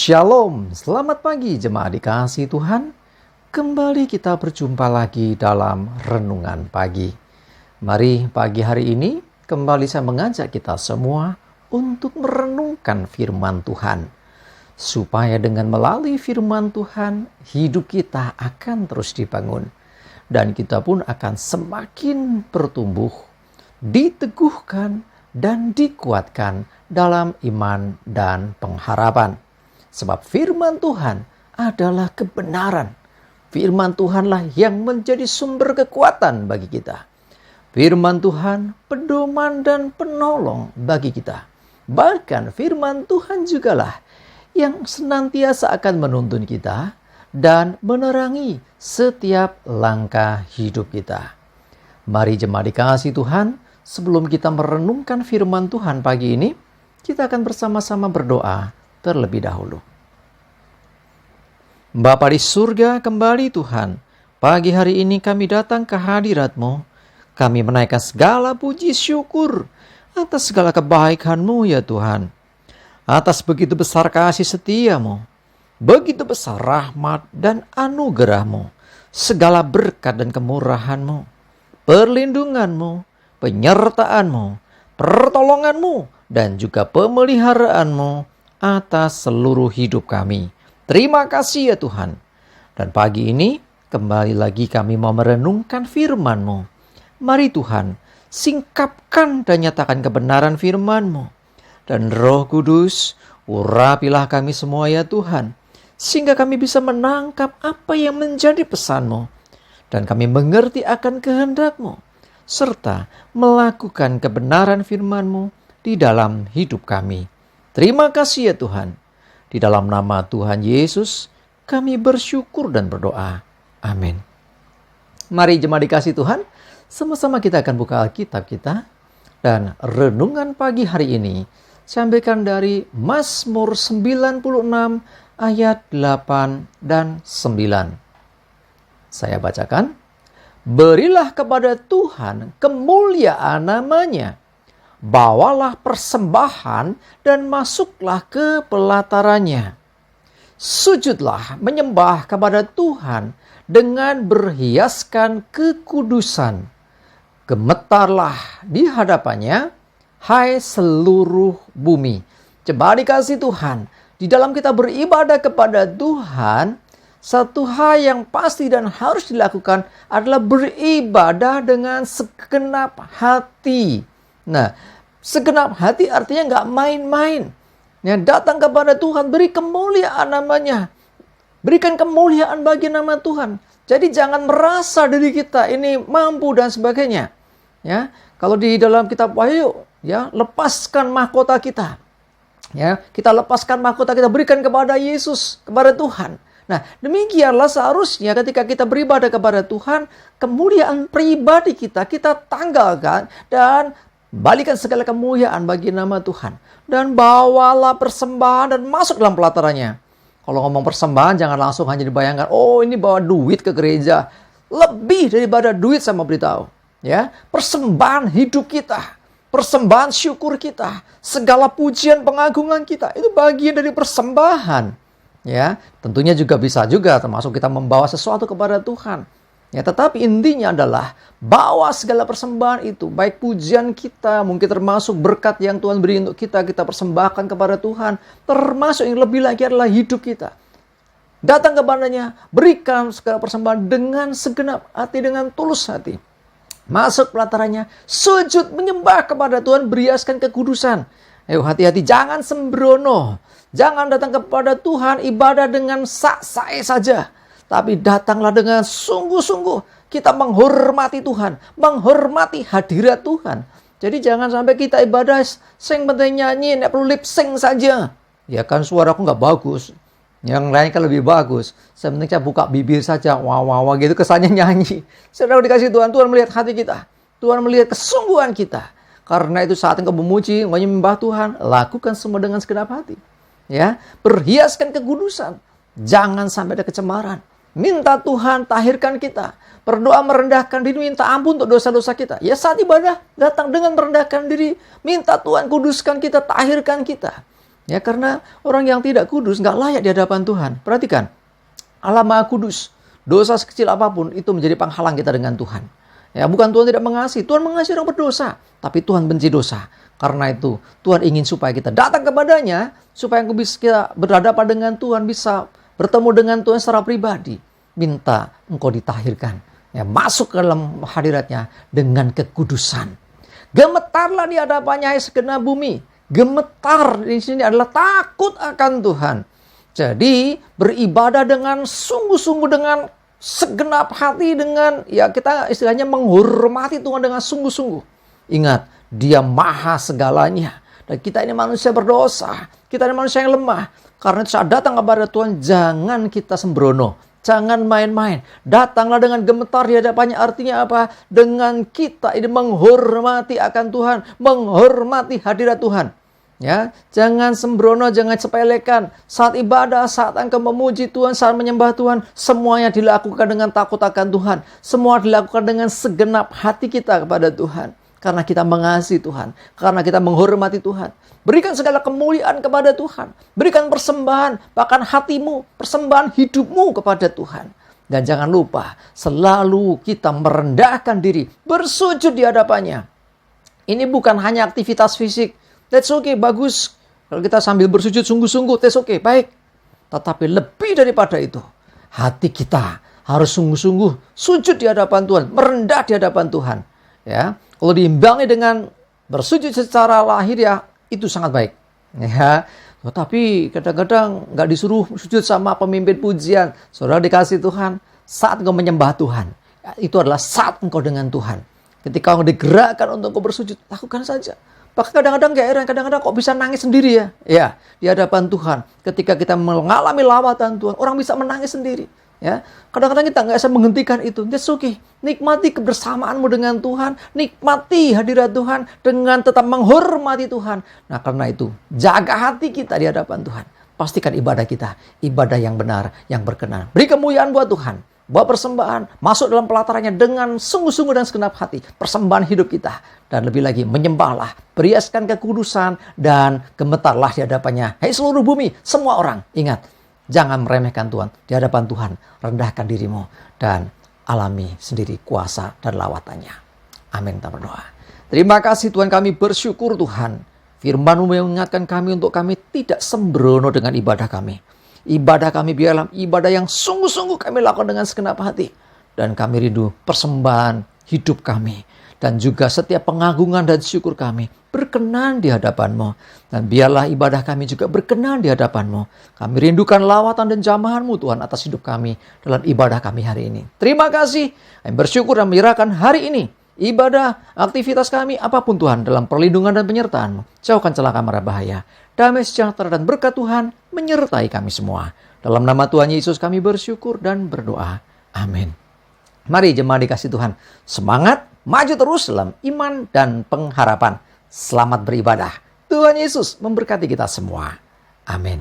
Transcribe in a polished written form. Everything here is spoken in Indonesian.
Shalom, selamat pagi jemaat dikasihi Tuhan. Kembali kita berjumpa lagi dalam Renungan Pagi. Mari pagi hari ini kembali saya mengajak kita semua untuk merenungkan firman Tuhan. Supaya dengan melalui firman Tuhan, hidup kita akan terus dibangun. Dan kita pun akan semakin bertumbuh, diteguhkan, dan dikuatkan dalam iman dan pengharapan. Sebab firman Tuhan adalah kebenaran. Firman Tuhanlah yang menjadi sumber kekuatan bagi kita. Firman Tuhan pedoman dan penolong bagi kita. Bahkan firman Tuhan jugalah yang senantiasa akan menuntun kita dan menerangi setiap langkah hidup kita. Mari jemaat dikasihi Tuhan, sebelum kita merenungkan firman Tuhan pagi ini, kita akan bersama-sama berdoa terlebih dahulu. Bapa di surga, kembali Tuhan, pagi hari ini kami datang ke hadirat-Mu. Kami menaikkan segala puji syukur atas segala kebaikan-Mu ya Tuhan. Atas begitu besar kasih setia-Mu, begitu besar rahmat dan anugerah-Mu, segala berkat dan kemurahan-Mu, perlindungan-Mu, penyertaan-Mu, pertolongan-Mu, dan juga pemeliharaan-Mu atas seluruh hidup kami. Terima kasih ya Tuhan. Dan pagi ini kembali lagi kami mau merenungkan firman-Mu. Mari Tuhan, singkapkan dan nyatakan kebenaran firman-Mu. Dan Roh Kudus, urapilah kami semua ya Tuhan, sehingga kami bisa menangkap apa yang menjadi pesan-Mu. Dan kami mengerti akan kehendak-Mu, serta melakukan kebenaran firman-Mu di dalam hidup kami. Terima kasih ya Tuhan. Di dalam nama Tuhan Yesus, kami bersyukur dan berdoa. Amin. Mari jemaat dikasihi Tuhan, sama-sama kita akan buka Alkitab kita. Dan renungan pagi hari ini, saya ambilkan dari Mazmur 96 ayat 8 dan 9. Saya bacakan. Berilah kepada Tuhan kemuliaan namanya. Bawalah persembahan dan masuklah ke pelatarannya. Sujudlah menyembah kepada Tuhan dengan berhiaskan kekudusan. Gemetarlah di hadapannya, hai seluruh bumi. Coba dikasih Tuhan, di dalam kita beribadah kepada Tuhan, satu hal yang pasti dan harus dilakukan adalah beribadah dengan segenap hati. Nah, segenap hati artinya nggak main-main. Ya, datang kepada Tuhan, beri kemuliaan namanya. Berikan kemuliaan bagi nama Tuhan. Jadi jangan merasa diri kita ini mampu dan sebagainya. Ya, kalau di dalam kitab Wahyu, ya, lepaskan mahkota kita. Ya, kita lepaskan mahkota kita, berikan kepada Yesus, kepada Tuhan. Nah, demikianlah seharusnya ketika kita beribadah kepada Tuhan, kemuliaan pribadi kita tanggalkan dan balikan segala kemuliaan bagi nama Tuhan. Dan bawalah persembahan dan masuk dalam pelatarannya. Kalau ngomong persembahan jangan langsung hanya dibayangkan, oh ini bawa duit ke gereja. Lebih daripada duit saya mau beritahu. Ya, persembahan hidup kita, persembahan syukur kita, segala pujian pengagungan kita, itu bagian dari persembahan. Ya, tentunya juga bisa juga termasuk kita membawa sesuatu kepada Tuhan. Ya, tetapi intinya adalah bawa segala persembahan itu, baik pujian kita, mungkin termasuk berkat yang Tuhan beri untuk kita persembahkan kepada Tuhan, termasuk yang lebih lagi adalah hidup kita. Datang kepadanya, berikan segala persembahan dengan segenap hati, dengan tulus hati. Masuk pelatarannya, sujud menyembah kepada Tuhan, beriaskan kekudusan. Ayo hati-hati, jangan sembrono. Jangan datang kepada Tuhan ibadah dengan sak-sae saja. Tapi datanglah dengan sungguh-sungguh. Kita menghormati Tuhan. Menghormati hadirat Tuhan. Jadi jangan sampai kita ibadah sing penting nyanyi, tidak perlu lip sync saja. Ya kan suaraku nggak bagus. Yang lain kan lebih bagus. Sebenarnya saya buka bibir saja. Wah gitu kesannya nyanyi. Saudara dikasih Tuhan. Tuhan melihat hati kita. Tuhan melihat kesungguhan kita. Karena itu saat engkau memuji, menyembah Tuhan, lakukan semua dengan segenap hati. Ya, perhiaskan kekudusan. Jangan sampai ada kecemaran. Minta Tuhan tahirkan kita. Berdoa merendahkan diri, minta ampun untuk dosa-dosa kita. Ya saat ibadah, datang dengan merendahkan diri. Minta Tuhan kuduskan kita, tahirkan kita. Ya, karena orang yang tidak kudus nggak layak di hadapan Tuhan. Perhatikan, Allah Maha Kudus. Dosa sekecil apapun itu menjadi penghalang kita dengan Tuhan. Ya, bukan Tuhan tidak mengasihi, Tuhan mengasihi orang berdosa, tapi Tuhan benci dosa. Karena itu, Tuhan ingin supaya kita datang kepadanya, supaya kita berhadapan dengan Tuhan, bisa bertemu dengan Tuhan secara pribadi. Minta engkau ditahirkan, ya, masuk ke dalam hadiratnya dengan kekudusan. Gemetarlah di hadapannya, hai segenap bumi. Gemetar di sini adalah takut akan Tuhan. Jadi beribadah dengan sungguh-sungguh, dengan segenap hati, dengan kita istilahnya menghormati Tuhan dengan sungguh-sungguh. Ingat, Dia maha segalanya. Dan kita ini manusia berdosa. Kita ini manusia yang lemah. Karena saat datang kepada Tuhan, jangan kita sembrono. Jangan main-main. Datanglah dengan gemetar di hadapannya. Artinya apa? Dengan kita ini menghormati akan Tuhan. Menghormati hadirat Tuhan. Ya, jangan sembrono, jangan sepelekan. Saat ibadah, saat engkau memuji Tuhan, saat menyembah Tuhan, semuanya dilakukan dengan takut akan Tuhan. Semua dilakukan dengan segenap hati kita kepada Tuhan. Karena kita mengasihi Tuhan, karena kita menghormati Tuhan. Berikan segala kemuliaan kepada Tuhan. Berikan persembahan, bahkan hatimu, persembahan hidupmu kepada Tuhan. Dan jangan lupa, selalu kita merendahkan diri, bersujud di hadapannya. Ini bukan hanya aktivitas fisik. That's okay, bagus. Kalau kita sambil bersujud sungguh-sungguh, that's okay, baik. Tetapi lebih daripada itu, hati kita harus sungguh-sungguh sujud di hadapan Tuhan, merendah di hadapan Tuhan. Ya, kalau diimbangi dengan bersujud secara lahiriah, itu sangat baik. Ya, tetapi kadang-kadang nggak disuruh sujud sama pemimpin pujian. Saudara dikasih Tuhan, saat engkau menyembah Tuhan, itu adalah saat engkau dengan Tuhan. Ketika engkau digerakkan untuk engkau bersujud, lakukan saja. Bahkan kadang-kadang gak heran, kadang-kadang kok bisa nangis sendiri ya. Ya, di hadapan Tuhan. Ketika kita mengalami lawatan Tuhan, orang bisa menangis sendiri. Ya, kadang-kadang kita nggak bisa menghentikan itu. That's okay. Nikmati kebersamaanmu dengan Tuhan. Nikmati hadirat Tuhan dengan tetap menghormati Tuhan. Nah, karena itu, jaga hati kita di hadapan Tuhan. Pastikan ibadah kita, ibadah yang benar, yang berkenan. Beri kemuliaan buat Tuhan. Bawa persembahan, masuk dalam pelatarannya dengan sungguh-sungguh dan segenap hati. Persembahan hidup kita. Dan lebih lagi, menyembahlah, perhiaskan kekudusan, dan gemetarlah di hadapannya. Hai seluruh bumi, semua orang, ingat, jangan meremehkan Tuhan. Di hadapan Tuhan, rendahkan dirimu, dan alami sendiri kuasa dan lawatannya. Amin, kita berdoa. Terima kasih Tuhan, kami bersyukur Tuhan. Firman-Mu mengingatkan kami untuk kami tidak sembrono dengan ibadah kami. Ibadah kami biarlah ibadah yang sungguh-sungguh kami lakukan dengan segenap hati. Dan kami rindu persembahan hidup kami. Dan juga setiap pengagungan dan syukur kami berkenan di hadapan-Mu. Dan biarlah ibadah kami juga berkenan di hadapan-Mu. Kami rindukan lawatan dan jamahan-Mu Tuhan atas hidup kami dalam ibadah kami hari ini. Terima kasih. Kami bersyukur dan menyerahkan hari ini. Ibadah, aktivitas kami, apapun Tuhan, dalam perlindungan dan penyertaan-Mu. Jauhkan celaka mara bahaya. Damai sejahtera dan berkat Tuhan menyertai kami semua. Dalam nama Tuhan Yesus kami bersyukur dan berdoa. Amin. Mari jemaat dikasih Tuhan, semangat, maju terus dalam iman dan pengharapan. Selamat beribadah. Tuhan Yesus memberkati kita semua. Amin.